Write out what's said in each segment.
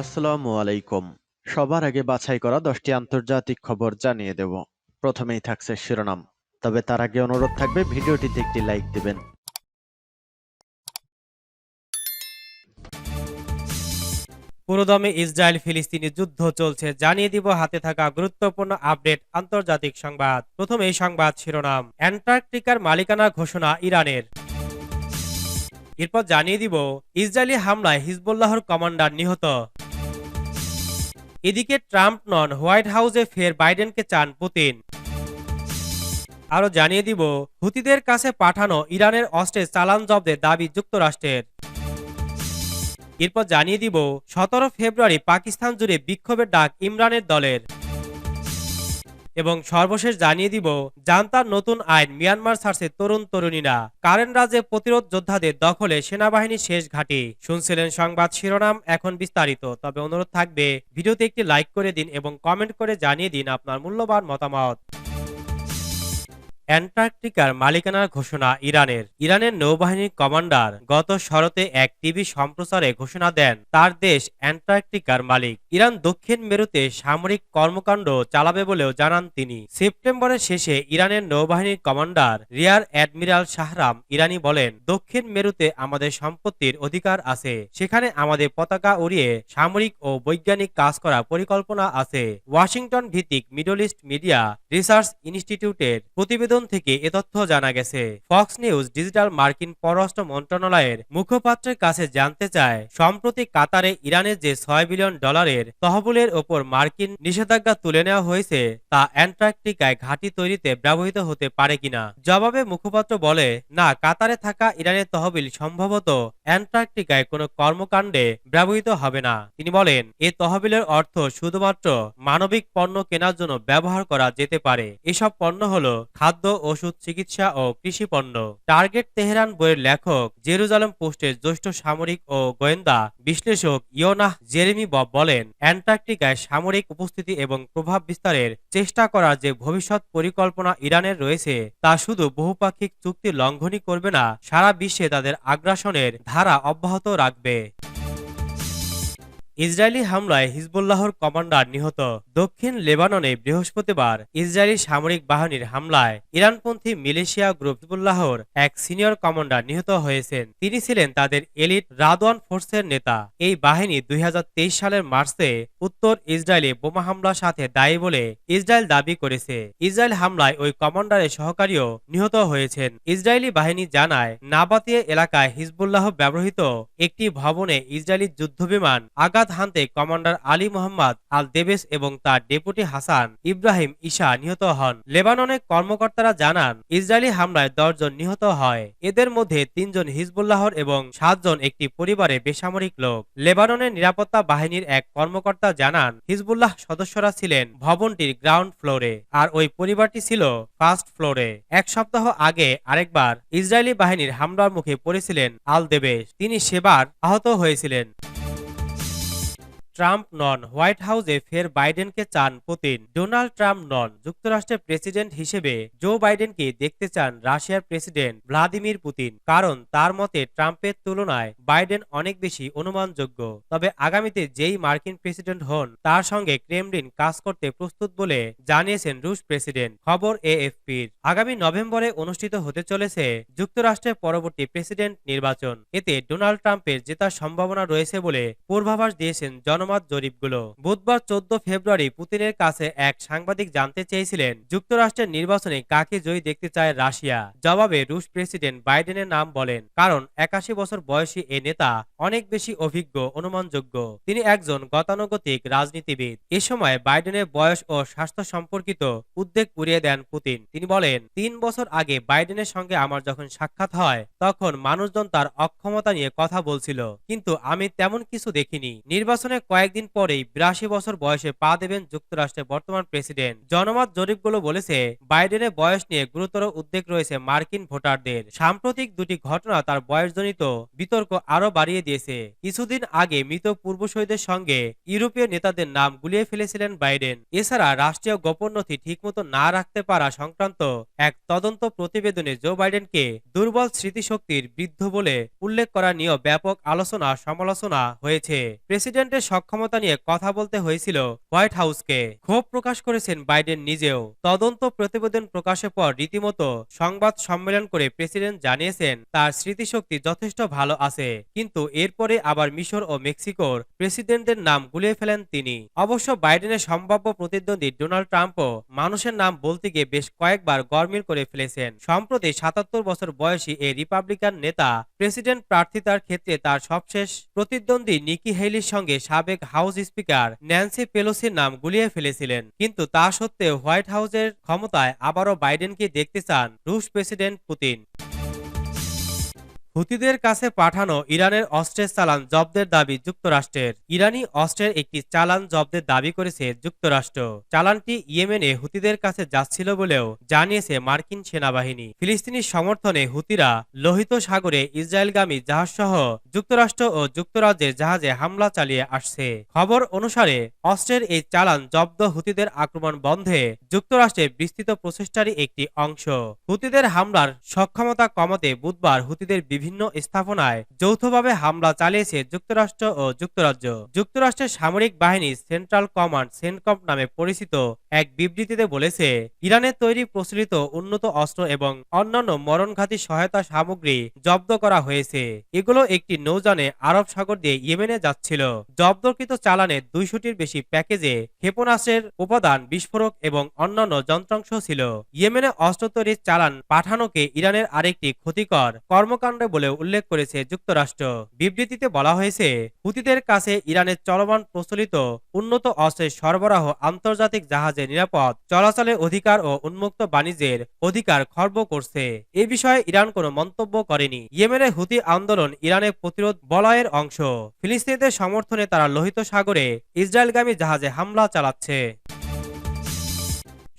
আসসালামু আলাইকুম। সবার আগে বাছাই করা 10টি আন্তর্জাতিক খবর জানিয়ে দেব। প্রথমেই থাকছে শিরোনাম। তবে তার আগে অনুরোধ থাকবে ভিডিওটিতে একটি লাইক দিবেন। পুরোদমে ইসরায়েল-ফিলিস্তিনি যুদ্ধ চলছে, জানিয়ে দিব হাতে থাকা গুরুত্বপূর্ণ আপডেট আন্তর্জাতিক সংবাদ। প্রথমে এই সংবাদ শিরোনাম, অ্যান্টার্কটিকার মালিকানা ঘোষণা ইরানের। এরপর জানিয়ে দিব ইসরায়েলি হামলায় হিজবুল্লাহর কমান্ডার নিহত। এদিকে ট্রাম্প নন, হোয়াইট হাউসে ফের বাইডেনকে চান পুতিন। আরও জানিয়ে দিব হুতিদের কাছে পাঠানো ইরানের অস্ত্রের চালান জব্দের দাবি যুক্তরাষ্ট্রের। এরপর জানিয়ে দিব 17 ফেব্রুয়ারি পাকিস্তান জুড়ে বিক্ষোভের ডাক ইমরানের দলের। এবং সর্বশেষ জানিয়ে দিব জান্তার নতুন আইন, মিয়ানমার ছাড়ছে তরুণ তরুণীরা, কারেন রাজ্যে প্রতিরোধ যোদ্ধাদের দখলে সেনাবাহিনীর শেষ ঘাঁটি। শুনছিলেন সংবাদ শিরোনাম, এখন বিস্তারিত। তবে অনুরোধ থাকবে ভিডিওতে একটি লাইক করে দিন এবং কমেন্ট করে জানিয়ে দিন আপনার মূল্যবান মতামত। অ্যান্টার্কটিকার মালিকানার ঘোষণা ইরানের। ইরানের নৌবাহিনীর কমান্ডার গত শরতে এক টিভি সম্প্রচারে ঘোষণা দেন তার দেশ অ্যান্টার্কটিকার মালিক। ইরান দক্ষিণ মেরুতে সামরিক কর্মকাণ্ড চালাবে বলেও জানান তিনি। সেপ্টেম্বরের শেষে ইরানের নৌবাহিনীর কমান্ডার রিয়ার অ্যাডমিরাল শাহরাম ইরানি বলেন, দক্ষিণ মেরুতে আমাদের সম্পত্তির অধিকার আছে, সেখানে আমাদের পতাকা উড়িয়ে সামরিক ও বৈজ্ঞানিক কাজ করার পরিকল্পনা আছে। ওয়াশিংটন ভিত্তিক মিডল ইস্ট মিডিয়া রিসার্চ ইনস্টিটিউটের প্রতিবেদন থেকে এ তথ্য জানা গেছে। ফক্স নিউজ ডিজিটাল মার্কিন পররাষ্ট্র মন্ত্রণালয়ের মুখপাত্রের কাছে জানতে চায়, সম্প্রতি কাতারে ইরানের যে $6 বিলিয়ন তহবিলের ওপর মার্কিন নিষেধাজ্ঞা তুলে নেওয়া হয়েছে তা অ্যান্টার্কটিকায় ঘাঁটি তৈরিতে ব্যবহৃত হতে পারে কিনা। জবাবে মুখপাত্র বলে, না, কাতারে থাকা ইরানের তহবিল সম্ভবত অ্যান্টার্কটিকায় কোনো কর্মকাণ্ডে ব্যবহৃত হবে না। তিনি বলেন, এ তহবিলের অর্থ শুধুমাত্র মানবিক পণ্য কেনার জন্য ব্যবহার করা যেতে পারে। এসব পণ্য হলো খাদ্য, ওষুধ, চিকিৎসা ও কৃষি পণ্য। টার্গেট তেহরান বইয়ের লেখক, জেরুজালেম পোস্টের জ্যেষ্ঠ সামরিক ও গোয়েন্দা বিশ্লেষক ইয়োনাহ জেরেমি বব বলেন, অ্যান্টার্কটিকায় সামরিক উপস্থিতি এবং প্রভাব বিস্তারের চেষ্টা করার যে ভবিষ্যৎ পরিকল্পনা ইরানের রয়েছে তা শুধু বহুপাক্ষিক চুক্তি লঙ্ঘনই করবে না, সারা বিশ্বে তাদের আগ্রাসনের ধারা অব্যাহত রাখবে। ইসরায়েলি হামলায় হিজবুল্লাহর কমান্ডার নিহত। দক্ষিণ লেবাননে বৃহস্পতিবার ইসরায়েলি সামরিক বাহিনীর হামলায় ইরানপন্থী মিলিশিয়া গ্রুপ হিজবুল্লাহর এক সিনিয়র কমান্ডার নিহত হয়েছেন। তিনি ছিলেন তাদের এলিট রাদওয়ান ফোর্সের নেতা। এই বাহিনী 2023 সালের মার্চে উত্তর ইসরায়েলে বোমা হামলার সাথে দায়ী বলে ইসরায়েল দাবি করেছে। ইসরায়েল হামলায় ওই কমান্ডারের সহকারীও নিহত হয়েছেন। ইসরায়েলি বাহিনী জানায়, নাবাতিয়ে এলাকায় হিজবুল্লাহ ব্যবহৃত একটি ভবনে ইসরায়েলি যুদ্ধবিমান আঘাত হানতে কমান্ডার আলী মোহাম্মদ আল দেবেস এবং তার ডেপুটি হাসান ইব্রাহিম ঈশা নিহত হন। লেবাননের কর্মকর্তারা জানান, ইসরায়েলি হামলায় 10 জন নিহত হয়। এদের মধ্যে 3 জন হিজবুল্লাহর এবং 7 জন একটি পরিবারে বেসামরিক লোক। লেবাননের নিরাপত্তা বাহিনীর এক কর্মকর্তা জানান, হিজবুল্লাহ সদস্যরা ছিলেন ভবনটির গ্রাউন্ড ফ্লোরে আর ওই পরিবারটি ছিল ফার্স্ট ফ্লোরে। এক সপ্তাহ আগে আরেকবার ইসরায়েলি বাহিনীর হামলার মুখে পড়েছিলেন আল দেবেস। তিনি সেবার আহত হয়েছিলেন। ট্রাম্প নন, হোয়াইট হাউসে ফের বাইডেনকে চান পুতিন। ডোনাল্ড ট্রাম্প নন, যুক্তরাষ্ট্রের প্রেসিডেন্ট হিসেবে জো বাইডেনকে দেখতে চান রাশিয়ার প্রেসিডেন্ট ভ্লাদিমির পুতিন। কারণ তার মতে ট্রাম্পের তুলনায় বাইডেন অনেক বেশি অনুমানযোগ্য। তবে আগামীতে যেই মার্কিন প্রেসিডেন্ট হন তার সঙ্গে ক্রেমলিন কাজ করতে প্রস্তুত বলে জানিয়েছেন রুশ প্রেসিডেন্ট। খবর এএফপির। আগামী নভেম্বরে অনুষ্ঠিত হতে চলেছে যুক্তরাষ্ট্রের পরবর্তী প্রেসিডেন্ট নির্বাচন। এতে ডোনাল্ড ট্রাম্পের জেতার সম্ভাবনা রয়েছে বলে পূর্বাভাস দিয়েছেন জনমত জরিপগুলো। বুধবার 14 ফেব্রুয়ারি পুতিনের কাছে এক সাংবাদিক জানতে চেয়েছিলেন, যুক্তরাষ্ট্রের নির্বাচনে কাকে জয়ী দেখতে চায় রাশিয়া। জবাবে রুশ প্রেসিডেন্ট বাইডেনের নাম বলেন, কারণ 81 বছর বয়সী এ নেতা অনেক বেশি অভিজ্ঞ, অনুমানযোগ্য। তিনি একজন গতানুগতিক রাজনীতিবিদ। এ সময় বাইডেনের বয়স ও স্বাস্থ্য সম্পর্কিত উদ্বেগ উড়িয়ে দেন পুতিন। তিনি বলেন, 3 বছর আগে বাইডেনের সঙ্গে আমার যখন সাক্ষাৎ হয় তখন মানুষজন তার অক্ষমতা নিয়ে কথা বলছিল, কিন্তু আমি তেমন কিছু দেখিনি। নির্বাচনে কয়েকদিন পরেই 82 বছর বয়সে পা দেবেন যুক্তরাষ্ট্রের বর্তমান প্রেসিডেন্ট। জনমত জরিপগুলো বলেছে, বাইডেনের বয়স নিয়ে গুরুতর উদ্বেগ রয়েছে মার্কিন ভোটারদের। সাম্প্রতিক দুটি ঘটনা তার বয়সজনিত বিতর্ক আরো বাড়িয়ে দিয়েছে। কিছুদিন আগে মৃত পূর্বসূরীদের সঙ্গে ইউরোপীয় নেতাদের নাম গুলিয়ে ফেলেছিলেন বাইডেন। এছাড়া রাষ্ট্রীয় গোপন নথি ঠিকমতো না রাখতে পারা সংক্রান্ত এক তদন্ত প্রতিবেদনে জো বাইডেনকে দুর্বল স্মৃতিশক্তির বৃদ্ধ বলে উল্লেখ করা নিয়েও ব্যাপক আলোচনা সমালোচনা হয়েছে। প্রেসিডেন্টের সক্ষমতা নিয়ে কথা বলতে হয়েছিল হোয়াইট হাউসকে। ক্ষোভ প্রকাশ করেছেন বাইডেন নিজেও। তদন্ত প্রতিবেদন প্রকাশের পর রীতিমতো সংবাদ সম্মেলন করে প্রেসিডেন্ট জানিয়েছেন তার স্মৃতিশক্তি যথেষ্ট ভালো আছে, কিন্তু এরপরে আবার মিশর ও মেক্সিকোর প্রেসিডেন্টদের নাম গুলিয়ে ফেলেন তিনি। অবশ্য বাইডেনের সম্ভাব্য প্রতিদ্বন্দ্বী ডোনাল্ড ট্রাম্পও মানুষের নাম বলতে গিয়ে বেশ কয়েকবার গরমিল করে ফেলেছেন। সম্প্রতি ৭৭ বছর বয়সী এই রিপাবলিকান নেতা প্রেসিডেন্ট প্রার্থিতার ক্ষেত্রে তার সবশেষ প্রতিদ্বন্দ্বী নিকি হেলির সঙ্গে সাবেক হাউস স্পিকার ন্যান্সি পেলোসির নাম গুলিয়ে ফেলেছিলেন। কিন্তু তা সত্ত্বেও হোয়াইট হাউসের ক্ষমতায় আবারও বাইডেনকে দেখতে চান রুশ প্রেসিডেন্ট পুতিন। হুতিদের কাছে পাঠানো ইরানের অস্ত্রের চালান জব্দের দাবি যুক্তরাষ্ট্রের। ইরানি অস্ত্রের একটি চালান জব্দের দাবি করেছে যুক্তরাষ্ট্র। চালানটি ইয়েমেনে হুতিদের কাছে যাচ্ছিল বলেও জানিয়েছে মার্কিন সেনাবাহিনী। ফিলিস্তিনি সমর্থনে হুতিরা লোহিত সাগরে ইসরায়েলগামী জাহাজসহ যুক্তরাষ্ট্র ও যুক্তরাজ্যের জাহাজে হামলা চালিয়ে আসছে। খবর অনুসারে অস্ত্রের এই চালান জব্দ হুতিদের আক্রমণ বন্ধে যুক্তরাষ্ট্রের বিস্তৃত প্রচেষ্টারই একটি অংশ। হুতিদের হামলার সক্ষমতা কমাতে বুধবার হুতিদের বিভিন্ন স্থাপনায় যৌথভাবে হামলা চালিয়েছে যুক্তরাষ্ট্র ও যুক্তরাজ্য। যুক্তরাষ্ট্রের সামরিক বাহিনী সেন্ট্রাল কমান্ড সেনকম নামে পরিচিত এক বিবৃতিতে বলেছে, ইরানের তৈরি প্রচলিত উন্নত অস্ত্র এবং অন্যান্য মরণঘাতী সহায়তা সামগ্রী জব্দ করা হয়েছে। এগুলো একটি নৌযানে আরব সাগর দিয়ে ইয়েমেনে যাচ্ছিল। জব্দকৃত চালানে ২০০টির বেশি প্যাকেজে ক্ষেপণাস্ত্রের উপাদান, বিস্ফোরক এবং অন্যান্য যন্ত্রাংশ ছিল। ইয়েমেনে অস্ত্র তৈরির চালান পাঠানোকে ইরানের আরেকটি ক্ষতিকর কর্মকাণ্ড বলে উল্লেখ করেছে যুক্তরাষ্ট্র। বিবৃতিতে বলা হয়েছে, হুতিদের কাছে ইরানের চলমান প্রচলিত উন্নত অস্ত্রের সরবরাহ, আন্তর্জাতিক জাহাজে নিরাপদ চলাচলের অধিকার ও উন্মুক্ত বাণিজ্যের অধিকার খর্ব করছে। এ বিষয়ে ইরান কোনো মন্তব্য করেনি। ইয়েমেনের হুতি আন্দোলন ইরানের প্রতিরোধ বলয়ের অংশ। ফিলিস্তিনিদের সমর্থনে তারা লোহিত সাগরে ইসরায়েলগামী জাহাজে হামলা চালাচ্ছে।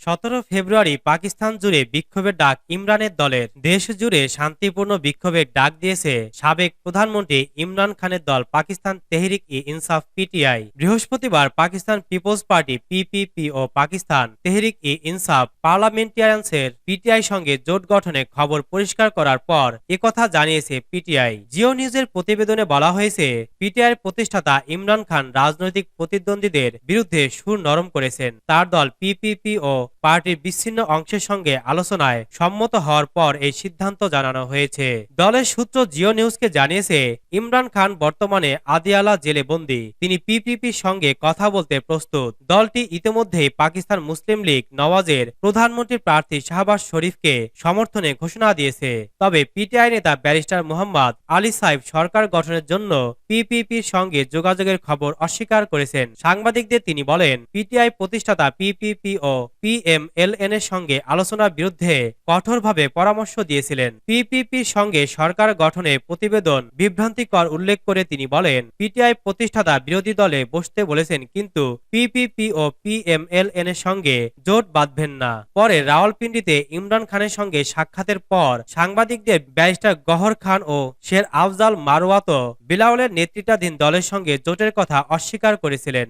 ১৭ ফেব্রুয়ারি পাকিস্তান জুড়ে বিক্ষোভের ডাক ইমরানের দলের। দেশ জুড়ে শান্তিপূর্ণ বিক্ষোভের ডাক দিয়েছে সাবেক প্রধানমন্ত্রী ইমরান খানের দল পাকিস্তান তেহরিক ই ইনসাফ পিটিআই। বৃহস্পতিবার পাকিস্তান পিপলস পার্টি পিপিপি ও পাকিস্তান তেহরিক ই ইনসাফ পার্লামেন্টারিয়ান্সের পিটিআই সঙ্গে জোট গঠনে খবর পরিষ্কার করার পর একথা জানিয়েছে পিটিআই। জিও নিউজের প্রতিবেদনে বলা হয়েছে, পিটিআইয়ের প্রতিষ্ঠাতা ইমরান খান রাজনৈতিক প্রতিদ্বন্দ্বীদের বিরুদ্ধে সুর নরম করেছেন। তার দল পিপিপি ও পার্টির বিচ্ছিন্ন অংশের সঙ্গে আলোচনায় সম্মত হওয়ার পর এই সিদ্ধান্ত জানানো হয়েছে। দলের সূত্র জিও নিউজকে জানিয়েছে, ইমরান খান বর্তমানে আদিয়ালা জেলে বন্দী। তিনি পিপিপির সঙ্গে কথা বলতে প্রস্তুত। দলটি ইতিমধ্যেই পাকিস্তান মুসলিম লীগ নওয়াজের প্রধানমন্ত্রী প্রার্থী শাহবাজ শরীফকে সমর্থনে ঘোষণা দিয়েছে। তবে পিটিআই নেতা ব্যারিস্টার মোহাম্মদ আলী সাইফ সরকার গঠনের জন্য পিপিপির সঙ্গে যোগাযোগের খবর অস্বীকার করেছেন। সাংবাদিকদের তিনি বলেন, পিটিআই প্রতিষ্ঠাতা পিপিপি ও পিএমএলএন এর সঙ্গে আলোচনার বিরুদ্ধে কঠোরভাবে পরামর্শ দিয়েছিলেন। পিপিপির সঙ্গে সরকার গঠনে প্রতিবেদন বিভ্রান্তিকর উল্লেখ করে তিনি বলেন, পিটিআই প্রতিষ্ঠাতা বিরোধী দলে বসতে বলেছেন, কিন্তু পিপিপি ও পিএমএলএন এর সঙ্গে জোট বাঁধবেন না। পরে রাওয়ালপিন্ডিতে ইমরান খানের সঙ্গে সাক্ষাতের পর সাংবাদিকদের ব্যারিস্টার গহর খান ও শের আফজাল মারওয়াত বিলাওয়ালের নেতৃত্বাধীন দলের সঙ্গে জোটের কথা অস্বীকার করেছিলেন।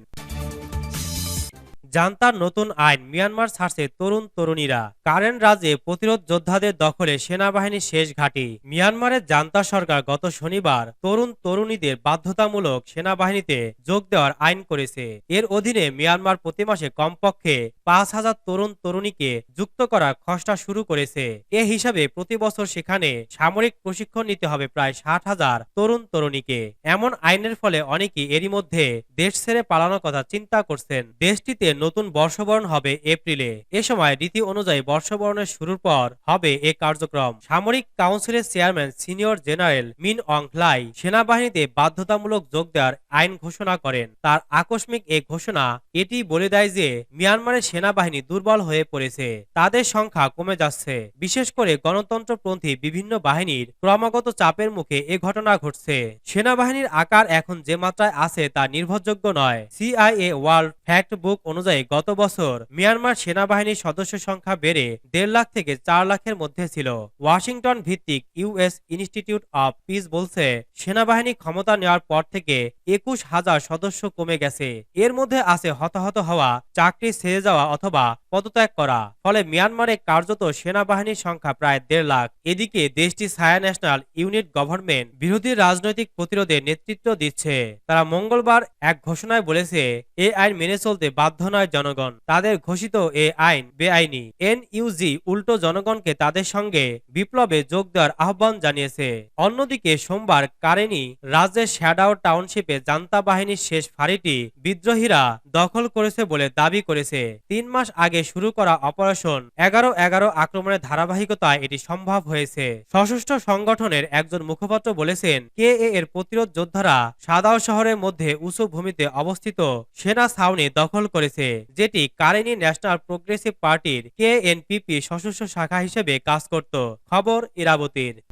জান্তার নতুন আইন, মিয়ানমার ছাড়ছে তরুণ তরুণীরা। কারেন রাজ্যে প্রতিরোধ যোদ্ধাদের দখলে সেনাবাহিনীর শেষ ঘাঁটি। মিয়ানমারের জান্তা সরকার গত শনিবার তরুণ তরুণীদের বাধ্যতামূলক সেনাবাহিনীতে যোগ দেওয়ার আইন করেছে। এর অধীনে মিয়ানমার প্রতি মাসে কমপক্ষে ৫,০০০ তরুণ তরুণীকে যুক্ত করার খসড়া শুরু করেছে। এ হিসাবে প্রতি বছর সেখানে সামরিক প্রশিক্ষণ নিতে হবে প্রায় ৬০,০০০ তরুণ তরুণীকে। এমন আইনের ফলে অনেকেই এরই মধ্যে দেশ ছেড়ে পালানোর কথা চিন্তা করছেন। দেশটিতে নতুন বর্ষবরণ হবে এপ্রিলে। এ সময় রীতি অনুযায়ী বর্ষবরণের শুরুর পর হবে এ কার্যক্রম। সামরিক কাউন্সিলের চেয়ারম্যান সিনিয়র জেনারেল মিন অং হ্লাই সেনাবাহিনীতে বাধ্যতামূলক যোগ দেওয়ার আইন ঘোষণা করেন। তার আকস্মিক এ ঘোষণা এটি বলে দেয় যে মিয়ানমারের সেনাবাহিনী দুর্বল হয়ে পড়েছে, তাদের সংখ্যা কমে যাচ্ছে। বিশেষ করে গণতন্ত্রপন্থী বিভিন্ন বাহিনীর ক্রমাগত চাপের মুখে এ ঘটনা ঘটছে। সেনাবাহিনীর আকার এখন যে মাত্রায় আছে তা নির্ভরযোগ্য নয়। সিআইএ ওয়ার্ল্ড ফ্যাক্ট বুক অনুযায়ী অনুযায়ী গত বছর মিয়ানমার সেনাবাহিনীর সদস্য সংখ্যা বেড়ে 1.5 লাখ থেকে 4 লাখের মধ্যে ছিল। ওয়াশিংটন ভিত্তিক ইউএস ইনস্টিটিউট অব পিস বলছে, সেনাবাহিনী ক্ষমতা নেওয়ার পর থেকে 21,000 সদস্য কমে গেছে। এর মধ্যে আছে হতাহত হওয়া, চাকরি ছেড়ে যাওয়া অথবা পদত্যাগ করা। ফলে মিয়ানমারে কার্যত সেনাবাহিনীর সংখ্যা প্রায় 1.5 লাখ। এদিকে দেশটি ছায়া ন্যাশনাল ইউনিট গভর্নমেন্ট বিরোধী রাজনৈতিক প্রতিরোধে নেতৃত্ব দিচ্ছে। তারা মঙ্গলবার এক ঘোষণায় বলেছে, এই আইন মেনে চলতে বাধ্য নয় জনগণ। তাদের ঘোষিত এই আইন বেআইনি। এনইউজি উল্টো জনগণকে তাদের সঙ্গে বিপ্লবে যোগ দেওয়ার আহ্বান জানিয়েছে। অন্যদিকে সোমবার কারেনি রাজ্যের শ্যাডাও টাউনশিপে জান্তা বাহিনীর শেষ ফাঁড়িটি বিদ্রোহীরা দখল করেছে বলে দাবি করেছে। 3 মাস আগে শুরু করা অপারেশন 11-11 আক্রমণের ধারাবাহিকতায় এটি সম্ভব হয়েছে। সশস্ত্র সংগঠনের একজন মুখপাত্র বলেছেন, কেএ এর প্রতিরোধ যোদ্ধারা সাদাও শহরের মধ্যে উঁচু ভূমিতে অবস্থিত সেনা ছাউনি দখল করেছে, যেটি কারেনি ন্যাশনাল প্রোগ্রেসিভ পার্টির কেএনপিপি সশস্ত্র শাখা হিসেবে কাজ করত। খবর ইরাবতীর।